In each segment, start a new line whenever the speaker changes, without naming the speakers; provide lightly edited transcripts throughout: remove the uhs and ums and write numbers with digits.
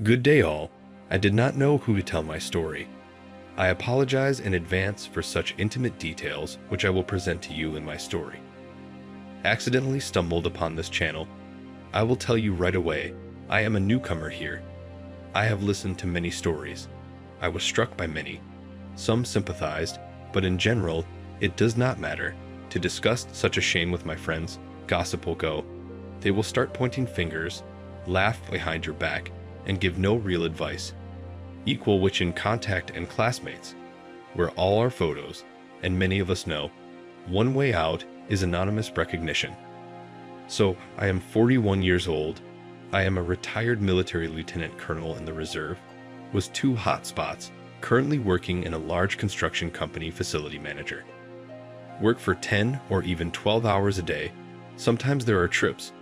Good day all. I did not know who to tell my story. I apologize in advance for such intimate details which I will present to you in my story. Accidentally stumbled upon this channel. I will tell you right away, I am a newcomer here. I have listened to many stories. I was struck by many. Some sympathized, but in general, it does not matter. To discuss such a shame with my friends, gossip will go. They will start pointing fingers, laugh behind your back, and give no real advice. Equal which in contact and classmates, where all our photos, and many of us know, one way out is anonymous recognition. So, I am 41 years old. I am a retired military lieutenant colonel in the reserve, was 2 hot spots, currently working in a large construction company facility manager. Work for 10 or even 12 hours a day. Sometimes there are trips,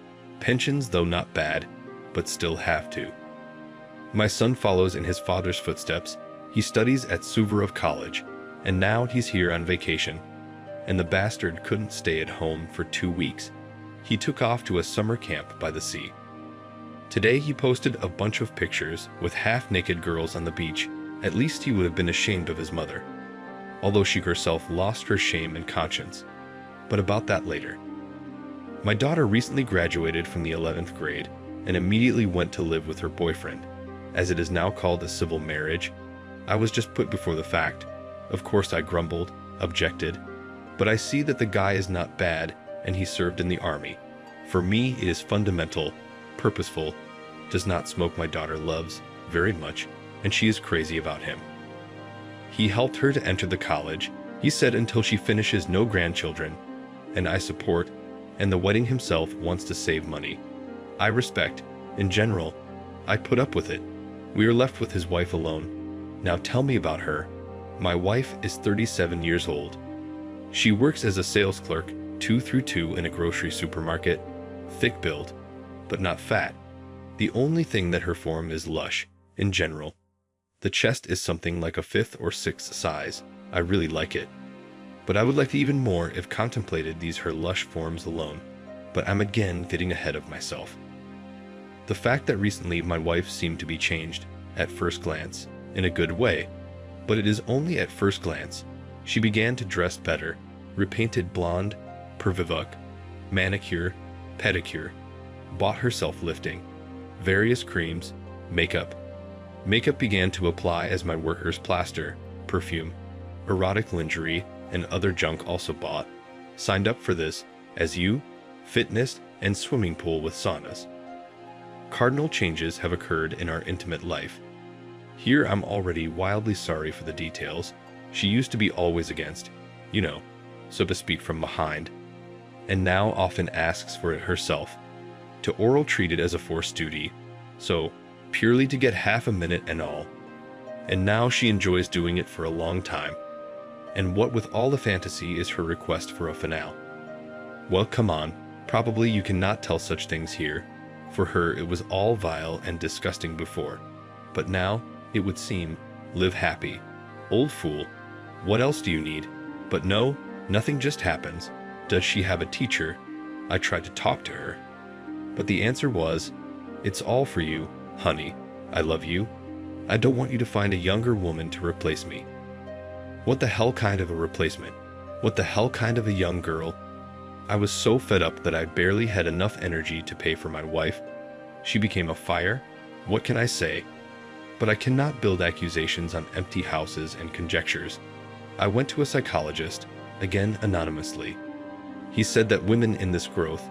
pensions though not bad, but still have to. My son follows in his father's footsteps. He studies at Suvorov College, and now he's here on vacation. And the bastard couldn't stay at home for 2 weeks. He took off to a summer camp by the sea. Today he posted a bunch of pictures with half-naked girls on the beach. At least he would have been ashamed of his mother, although she herself lost her shame and conscience. But about that later. My daughter recently graduated from the 11th grade and immediately went to live with her boyfriend, as it is now called a civil marriage. I was just put before the fact. Of course I grumbled, objected, but I see that the guy is not bad and he served in the army. For me it is fundamental, purposeful, does not smoke. My daughter loves very much, and she is crazy about him. He helped her to enter the college. He said until she finishes no grandchildren, and I support, and the wedding himself wants to save money. I respect, in general, I put up with it. We are left with his wife alone. Now tell me about her. My wife is 37 years old. She works as a sales clerk, 2-2 in a grocery supermarket, thick build, but not fat. The only thing that her form is lush, in general. The chest is something like a 5th or 6th size. I really like it. But I would like even more if contemplated these her lush forms alone. But I'm again getting ahead of myself. The fact that recently my wife seemed to be changed, at first glance, in a good way, but it is only at first glance. She began to dress better, repainted blonde, pervivuk, manicure, pedicure, bought herself lifting, various creams, makeup. Makeup began to apply as my workers plaster, perfume, erotic lingerie, and other junk also bought. Signed up for this, as you, fitness, and swimming pool with saunas. Cardinal changes have occurred in our intimate life. Here I'm already wildly sorry for the details. She used to be always against, you know, so to speak from behind, and now often asks for it herself. To oral treat it as a forced duty, so purely to get half a minute and all. And now she enjoys doing it for a long time. And what with all the fantasy is her request for a finale. Well, come on, probably you cannot tell such things here. For her it was all vile and disgusting before. But now, it would seem, live happy. Old fool, what else do you need? But no, nothing just happens. Does she have a teacher? I tried to talk to her. But the answer was, it's all for you, honey. I love you. I don't want you to find a younger woman to replace me. What the hell kind of a replacement? What the hell kind of a young girl? I was so fed up that I barely had enough energy to pay for my wife. She became a fire. What can I say? But I cannot build accusations on empty houses and conjectures. I went to a psychologist, again anonymously. He said that women in this growth,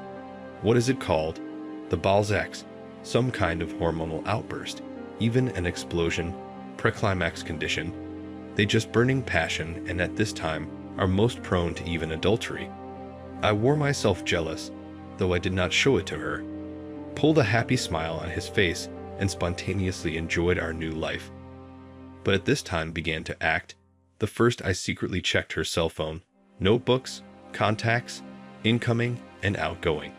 what is it called? The Balzac's, some kind of hormonal outburst, even an explosion, preclimax condition. They just burning passion and at this time are most prone to even adultery. I wore myself jealous, though I did not show it to her, pulled a happy smile on his face and spontaneously enjoyed our new life. But at this time began to act. The first I secretly checked her cell phone, notebooks, contacts, incoming and outgoing.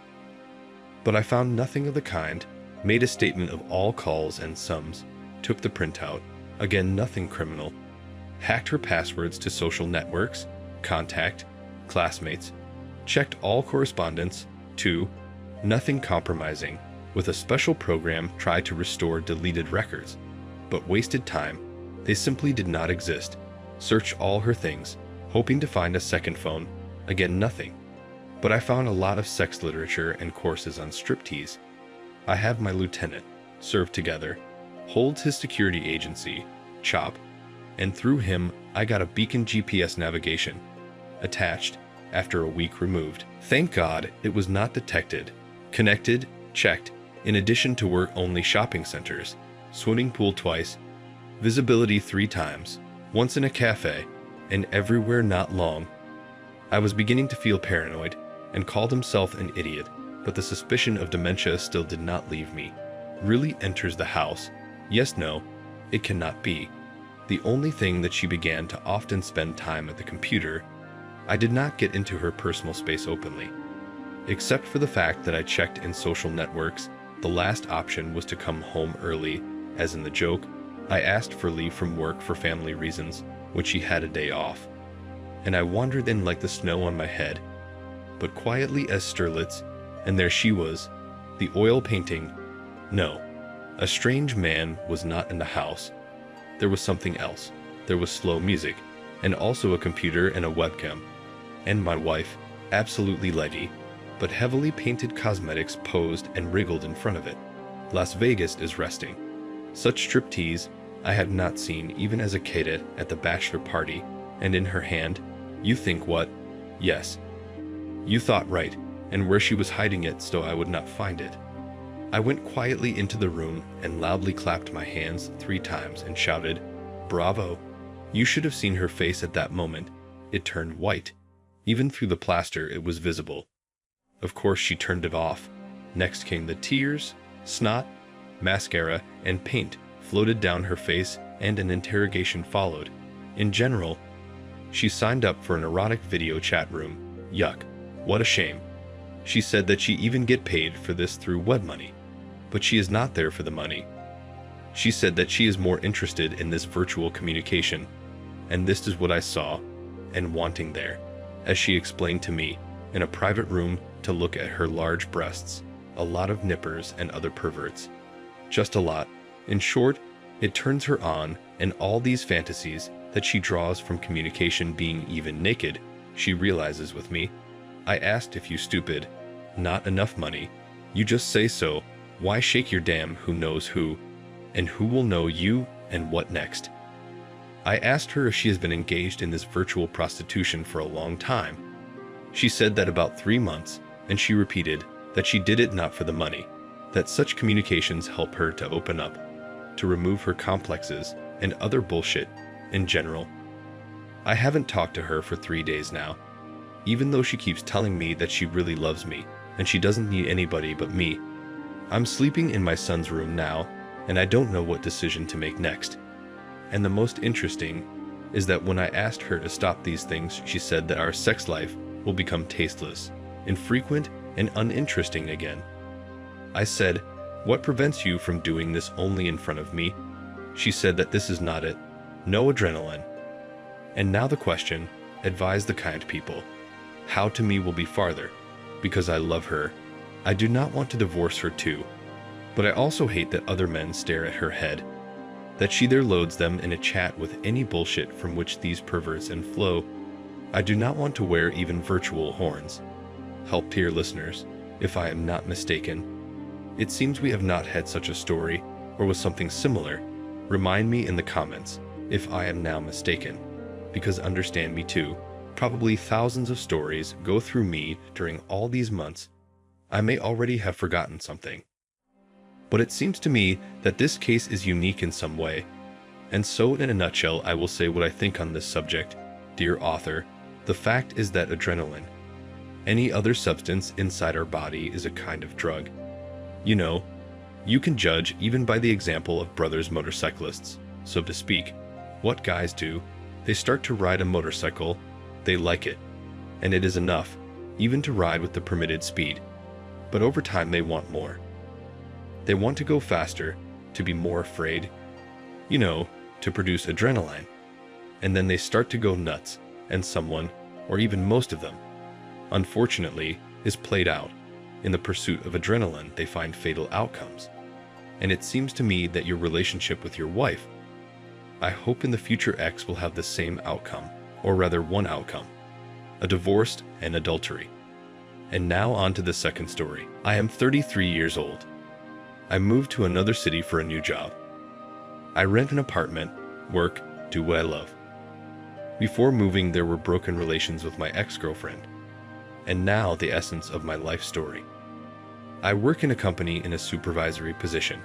But I found nothing of the kind, made a statement of all calls and sums, took the printout, again nothing criminal, hacked her passwords to social networks, contact, classmates, checked all correspondence, 2, nothing compromising, with a special program try to restore deleted records, but wasted time. They simply did not exist. Searched all her things, hoping to find a second phone. Again, nothing. But I found a lot of sex literature and courses on striptease. I have my lieutenant, served together, holds his security agency, CHOP, and through him I got a beacon GPS navigation, attached, after a week removed. Thank God it was not detected. Connected, checked, in addition to work-only shopping centers, swimming pool twice, visibility 3 times, once in a cafe, and everywhere not long. I was beginning to feel paranoid and called himself an idiot, but the suspicion of dementia still did not leave me. Really enters the house. Yes, no, it cannot be. The only thing that she began to often spend time at the computer. I did not get into her personal space openly. Except for the fact that I checked in social networks, the last option was to come home early, as in the joke. I asked for leave from work for family reasons, when she had a day off. And I wandered in like the snow on my head, but quietly as sterlets, and there she was, the oil painting. No, a strange man was not in the house. There was something else. There was slow music, and also a computer and a webcam. And my wife, absolutely lady, but heavily painted cosmetics posed and wriggled in front of it. Las Vegas is resting. Such striptease I had not seen even as a cadet at the bachelor party, and in her hand, you think what? Yes. You thought right, and where she was hiding it so I would not find it. I went quietly into the room and loudly clapped my hands 3 times and shouted, "Bravo!" You should have seen her face at that moment. It turned white. Even through the plaster it was visible. Of course she turned it off. Next came the tears, snot, mascara, and paint floated down her face, and an interrogation followed. In general, she signed up for an erotic video chat room. Yuck. What a shame. She said that she even get paid for this through web money. But she is not there for the money. She said that she is more interested in this virtual communication, and this is what I saw and wanting there, as she explained to me, in a private room to look at her large breasts, a lot of nippers and other perverts. Just a lot. In short, it turns her on, and all these fantasies that she draws from communication being even naked, she realizes with me. I asked if you stupid, not enough money. You just say so. Why shake your damn who knows who? And who will know you and what next? I asked her if she has been engaged in this virtual prostitution for a long time. She said that about 3 months, and she repeated that she did it not for the money, that such communications help her to open up, to remove her complexes and other bullshit in general. I haven't talked to her for 3 days now, even though she keeps telling me that she really loves me and she doesn't need anybody but me. I'm sleeping in my son's room now, and I don't know what decision to make next. And the most interesting is that when I asked her to stop these things, she said that our sex life will become tasteless, infrequent, and uninteresting again. I said, "What prevents you from doing this only in front of me?" She said that this is not it. No adrenaline. And now the question, advise the kind people. How to me will be farther, because I love her. I do not want to divorce her too, but I also hate that other men stare at her head, that she there loads them in a chat with any bullshit from which these perverts and flow. I do not want to wear even virtual horns. Help, dear listeners, if I am not mistaken. It seems we have not had such a story, or with something similar. Remind me in the comments if I am now mistaken, because understand me too, probably thousands of stories go through me during all these months. I may already have forgotten something. But it seems to me that this case is unique in some way. And so in a nutshell, I will say what I think on this subject. Dear author, the fact is that adrenaline, any other substance inside our body, is a kind of drug. You know, you can judge even by the example of brothers motorcyclists, so to speak. What guys do, they start to ride a motorcycle, they like it, and it is enough, even to ride with the permitted speed. But over time they want more. They want to go faster, to be more afraid, you know, to produce adrenaline. And then they start to go nuts, and someone, or even most of them, unfortunately, is played out. In the pursuit of adrenaline, they find fatal outcomes. And it seems to me that your relationship with your wife, I hope in the future X will have the same outcome, or rather one outcome, a divorce and adultery. And now on to the second story. I am 33 years old. I moved to another city for a new job. I rent an apartment, work, do what I love. Before moving, there were broken relations with my ex-girlfriend, and now the essence of my life story. I work in a company in a supervisory position.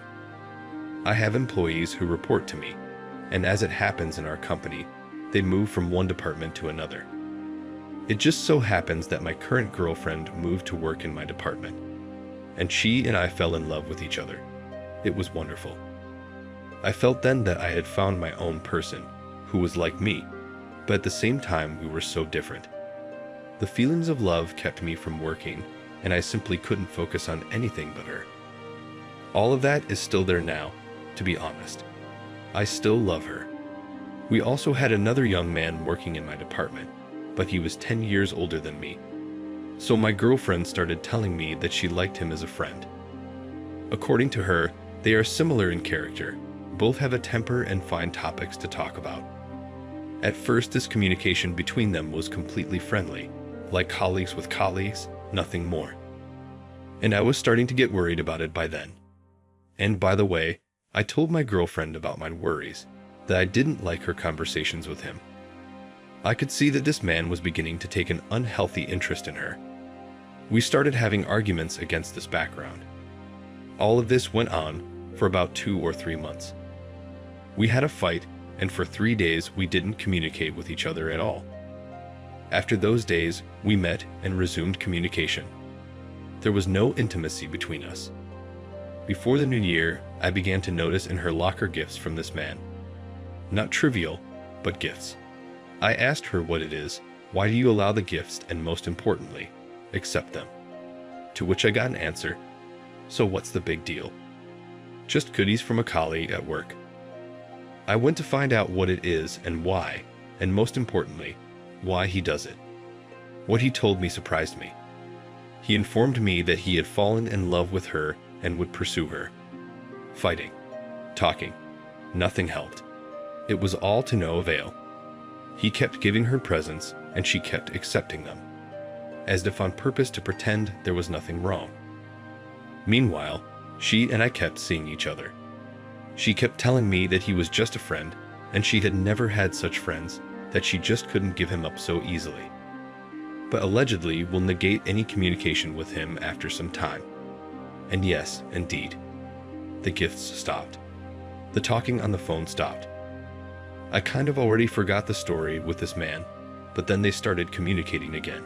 I have employees who report to me, and as it happens in our company, they move from one department to another. It just so happens that my current girlfriend moved to work in my department, and she and I fell in love with each other. It was wonderful. I felt then that I had found my own person, who was like me, but at the same time we were so different. The feelings of love kept me from working, and I simply couldn't focus on anything but her. All of that is still there now, to be honest. I still love her. We also had another young man working in my department, but he was 10 years older than me. So my girlfriend started telling me that she liked him as a friend. According to her, they are similar in character, both have a temper and find topics to talk about. At first, this communication between them was completely friendly, like colleagues with colleagues, nothing more. And I was starting to get worried about it by then. And by the way, I told my girlfriend about my worries, that I didn't like her conversations with him. I could see that this man was beginning to take an unhealthy interest in her. We started having arguments against this background. All of this went on for about 2 or 3 months. We had a fight, and for 3 days we didn't communicate with each other at all. After those days, we met and resumed communication. There was no intimacy between us. Before the new year, I began to notice in her locker gifts from this man. Not trivial, but gifts. I asked her what it is, why do you allow the gifts, and most importantly, accept them? To which I got an answer, so what's the big deal? Just goodies from a colleague at work. I went to find out what it is and why, and most importantly, why he does it. What he told me surprised me. He informed me that he had fallen in love with her and would pursue her. Fighting, talking, nothing helped. It was all to no avail. He kept giving her presents, and she kept accepting them, as if on purpose to pretend there was nothing wrong. Meanwhile, she and I kept seeing each other. She kept telling me that he was just a friend, and she had never had such friends, that she just couldn't give him up so easily. But allegedly will negate any communication with him after some time. And yes, indeed, the gifts stopped. The talking on the phone stopped. I kind of already forgot the story with this man, but then they started communicating again.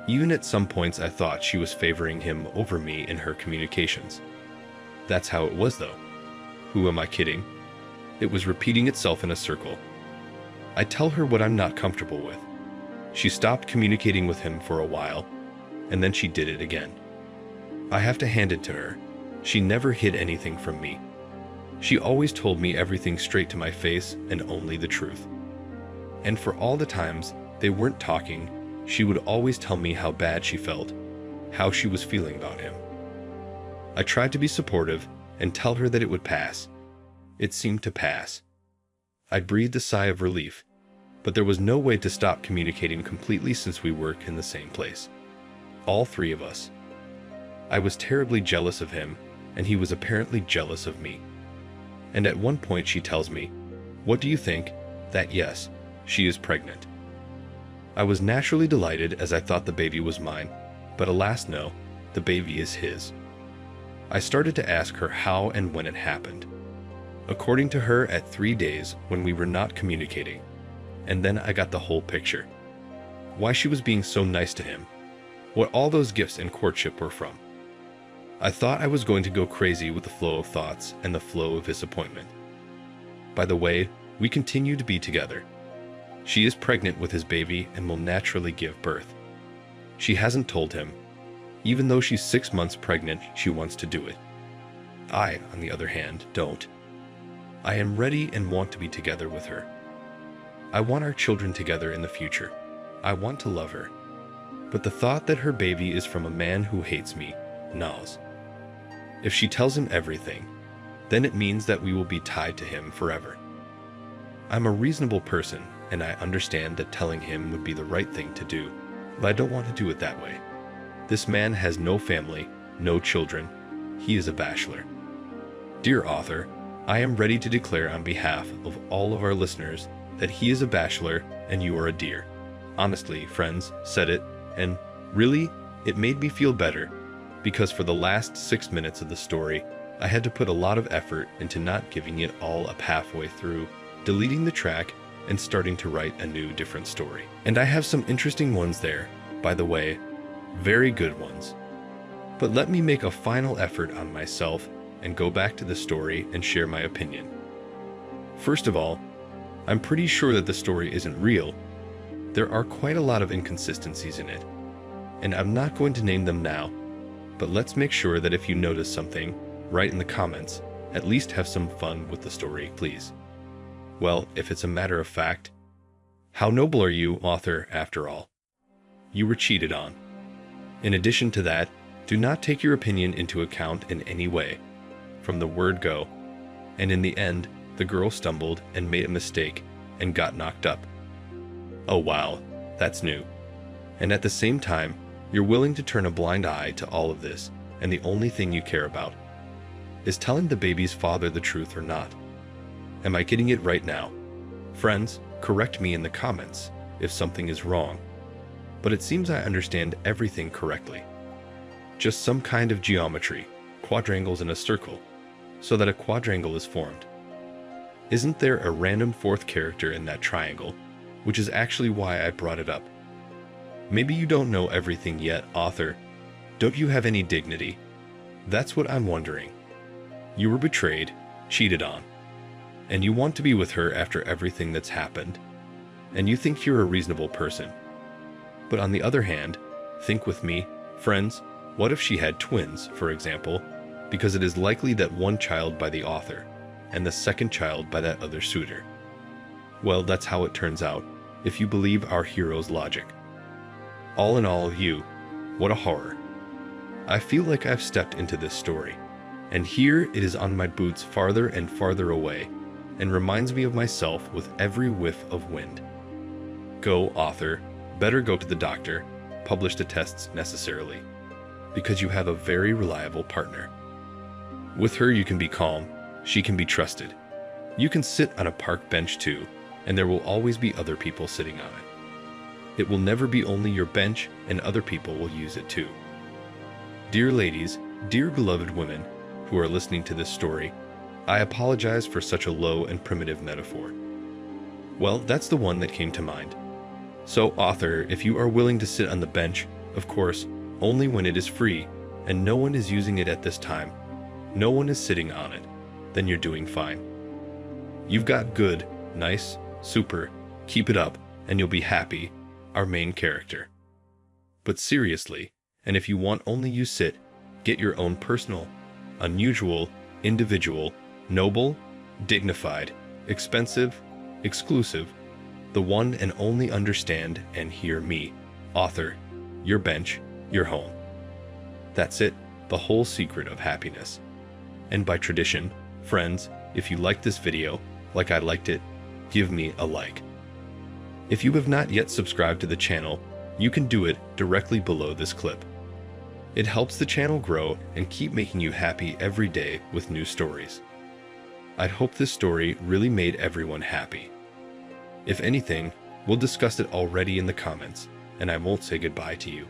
Even at some points I thought she was favoring him over me in her communications. That's how it was though. Who am I kidding? It was repeating itself in a circle. I tell her what I'm not comfortable with. She stopped communicating with him for a while, and then she did it again. I have to hand it to her. She never hid anything from me. She always told me everything straight to my face and only the truth. And for all the times they weren't talking, she would always tell me how bad she felt, how she was feeling about him. I tried to be supportive and tell her that it would pass. It seemed to pass. I breathed a sigh of relief, but there was no way to stop communicating completely since we work in the same place. All 3 of us. I was terribly jealous of him, and he was apparently jealous of me. And at one point she tells me, "What do you think?" That yes, she is pregnant. I was naturally delighted as I thought the baby was mine, but alas no, the baby is his. I started to ask her how and when it happened. According to her, at 3 days when we were not communicating, and then I got the whole picture. Why she was being so nice to him, what all those gifts in courtship were from. I thought I was going to go crazy with the flow of thoughts and the flow of disappointment. By the way, we continue to be together. She is pregnant with his baby and will naturally give birth. She hasn't told him. Even though she's 6 months pregnant, she wants to do it. I, on the other hand, don't. I am ready and want to be together with her. I want our children together in the future. I want to love her. but the thought that her baby is from a man who hates me gnaws. If she tells him everything, then it means that we will be tied to him forever. I'm a reasonable person, and I understand that telling him would be the right thing to do, but I don't want to do it that way. This man has no family, no children. He is a bachelor. Dear author, I am ready to declare on behalf of all of our listeners that he is a bachelor and you are a dear. Honestly, friends said it, and really, it made me feel better, because for the last 6 minutes of the story, I had to put a lot of effort into not giving it all up halfway through, deleting the track, and starting to write a new, different story. And I have some interesting ones there, by the way, very good ones. But let me make a final effort on myself and go back to the story and share my opinion. First of all, I'm pretty sure that the story isn't real. There are quite a lot of inconsistencies in it, and I'm not going to name them now, but let's make sure that if you notice something, write in the comments. At least have some fun with the story, please. Well, if it's a matter of fact, how noble are you, author, after all? You were cheated on. In addition to that, do not take your opinion into account in any way, from the word go, and in the end, the girl stumbled and made a mistake and got knocked up. Oh wow, that's new. And at the same time, you're willing to turn a blind eye to all of this, and the only thing you care about is telling the baby's father the truth or not. Am I getting it right now? Friends, correct me in the comments if something is wrong, but it seems I understand everything correctly. Just some kind of geometry, quadrangles in a circle, so that a quadrangle is formed. Isn't there a random fourth character in that triangle, which is actually why I brought it up? Maybe you don't know everything yet, author. Don't you have any dignity? That's what I'm wondering. You were betrayed, cheated on, and you want to be with her after everything that's happened, and you think you're a reasonable person. But on the other hand, think with me, friends, what if she had twins, for example, because it is likely that one child by the author, and the second child by that other suitor. Well, that's how it turns out, if you believe our hero's logic. All in all, what a horror. I feel like I've stepped into this story, and here it is on my boots farther and farther away, and reminds me of myself with every whiff of wind. Go, author, better go to the doctor, publish the tests necessarily, because you have a very reliable partner. With her you can be calm, she can be trusted. You can sit on a park bench too, and there will always be other people sitting on it. It will never be only your bench, and other people will use it too. Dear ladies, dear beloved women who are listening to this story, I apologize for such a low and primitive metaphor. Well, that's the one that came to mind. So, author, if you are willing to sit on the bench, of course, only when it is free, and no one is using it at this time, no one is sitting on it, then you're doing fine. You've got good, nice, super, keep it up, and you'll be happy, our main character. But seriously, and if you want only you sit, get your own personal, unusual, individual, noble, dignified, expensive, exclusive, the one and only understand and hear me, author, your bench, your home. That's it, the whole secret of happiness. And by tradition, friends, if you liked this video, like I liked it, give me a like. If you have not yet subscribed to the channel, you can do it directly below this clip. It helps the channel grow and keep making you happy every day with new stories. I'd hope this story really made everyone happy. If anything, we'll discuss it already in the comments, and I won't say goodbye to you.